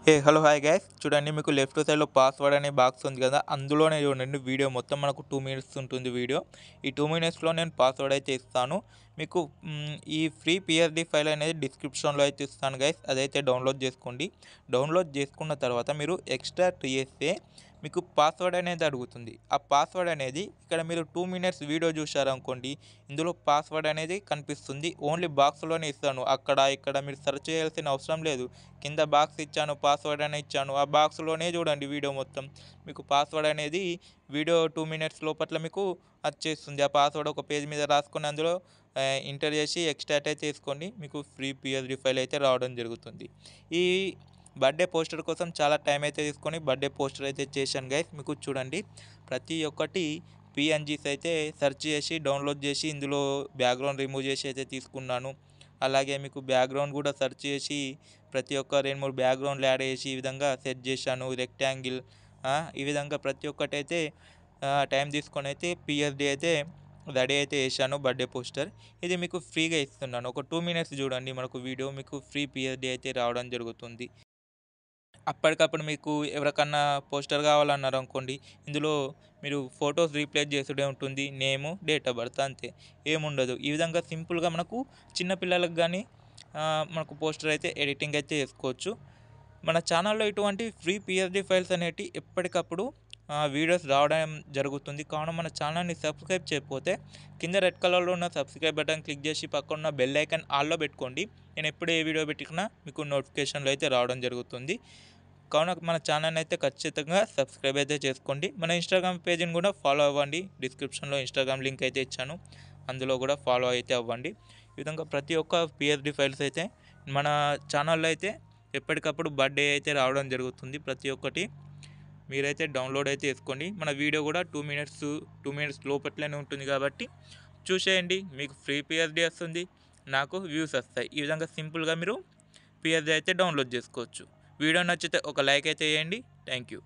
hello hi guys చూడండి మీకు left సైడ్లో పాస్వర్డ్ అనే బాక్స్ ఉంది కదా అందులోనే చూడండి వీడియో మొత్తం మనకు 2 మినిట్స్ ఉంటుంది వీడియో ఈ 2 మినిట్స్లో నేను పాస్వర్డ్ అయితే ఇస్తాను మీకు ఈ ఫ్రీ పిఎస్డి ఫైల్ అనేది డిస్క్రిప్షన్లో అయితే ఇస్తాను గైస్ అదైతే డౌన్లోడ్ చేసుకోండి డౌన్లోడ్ చేసుకున్న తర్వాత మీరు ఎక్స్ట్రాక్ట్ చేస్తే మీకు పాస్వర్డ్ అనేది అడుగుతుంది ఆ పాస్వర్డ్ అనేది ఇక్కడ మీరు 2 మినిట్స్ వీడియో చూశారనుకోండి ఇందులో పాస్వర్డ్ అనేది కనిపిస్తుంది ఓన్లీ బాక్స్లోనే ఇస్తాను అక్కడ ఇక్కడ మీరు సెర్చ్ చేయాల్సిన అవసరం లేదు కింద బాక్స్ ఇచ్చాను పాస్వర్డ్ అని ఇచ్చాను ఆ బాక్స్లోనే చూడండి వీడియో మొత్తం మీకు పాస్వర్డ్ అనేది వీడియో 2 మినిట్స్ లోపల మీకు వచ్చేస్తుంది ఆ పాస్వర్డ్ ఒక పేజ్ మీద రాసుకొని అందులో ఎంటర్ చేసి ఎక్స్ట్రాక్ట్ అయితే చేసుకోండి మీకు ఫ్రీ పిఎస్డి ఫైల్ అయితే రావడం జరుగుతుంది ఈ బర్త్డే పోస్టర్ కోసం చాలా టైం అయితే తీసుకొని బర్త్డే పోస్టర్ అయితే చేశాను గైస్ మీకు చూడండి ప్రతి ఒక్కటి పిఎన్జీస్ అయితే సెర్చ్ చేసి డౌన్లోడ్ చేసి ఇందులో బ్యాక్గ్రౌండ్ రిమూవ్ చేసి అయితే తీసుకున్నాను అలాగే మీకు బ్యాక్గ్రౌండ్ కూడా సెర్చ్ చేసి ప్రతి ఒక్క 2-3 బ్యాక్గ్రౌండ్లు యాడ్ చేసి ఈ విధంగా సెట్ చేశాను రెక్టాంగిల్ ఈ విధంగా ప్రతి ఒక్కటి అయితే టైం తీసుకొని అయితే పిఎస్డి అయితే రెడీ అయితే చేశాను బర్త్డే పోస్టర్ ఇది మీకు ఫ్రీగా ఇస్తున్నాను ఒక 2 మినిట్స్ చూడండి మనకు వీడియో మీకు ఫ్రీ పిఎస్డి అయితే రావడం జరుగుతుంది అప్పటికప్పుడు మీకు ఎవరికన్నా పోస్టర్ కావాలన్నారు అనుకోండి ఇందులో మీరు ఫొటోస్ రీప్లేస్ చేసుడే ఉంటుంది నేము డేట్ ఆఫ్ బర్త్ అంతే ఏముండదు ఈ విధంగా సింపుల్గా మనకు చిన్నపిల్లలకు కానీ మనకు పోస్టర్ అయితే ఎడిటింగ్ అయితే చేసుకోవచ్చు మన ఛానల్లో ఇటువంటి ఫ్రీ పిఎస్డి ఫైల్స్ అనేవి ఎప్పటికప్పుడు వీడియోస్ రావడం జరుగుతుంది కావున మన ఛానల్ని సబ్స్క్రైబ్ చేయకపోతే కింద రెడ్ కలర్లో ఉన్న సబ్స్క్రైబ్ బటన్ క్లిక్ చేసి పక్కన ఉన్న బెల్ ఐకాన్ ఆల్లో పెట్టుకోండి నేను ఎప్పుడు ఏ వీడియో పెట్టినా మీకు నోటిఫికేషన్లు అయితే రావడం జరుగుతుంది కావున మన ఛానల్ అయితే ఖచ్చితంగా సబ్స్క్రైబ్ అయితే చేసుకోండి మన ఇన్స్టాగ్రామ్ పేజీని కూడా ఫాలో అవ్వండి డిస్క్రిప్షన్లో ఇన్స్టాగ్రామ్ లింక్ అయితే ఇచ్చాను అందులో కూడా ఫాలో అయితే అవ్వండి ఈ విధంగా ప్రతి ఒక్క పిఎస్డి ఫైల్స్ అయితే మన ఛానల్లో అయితే ఎప్పటికప్పుడు బర్త్డే అయితే రావడం జరుగుతుంది ప్రతి ఒక్కటి మీరైతే డౌన్లోడ్ అయితే చేసుకోండి మన వీడియో కూడా 2 మినిట్స్ లోపట్లోనే ఉంటుంది కాబట్టి చూసేయండి మీకు ఫ్రీ పిఎస్డి వస్తుంది నాకు వ్యూస్ వస్తాయి ఈ విధంగా సింపుల్గా మీరు పిఎస్డి అయితే డౌన్లోడ్ చేసుకోవచ్చు వీడియో నచ్చితే ఒక లైక్ అయితే వేయండి థ్యాంక్ యూ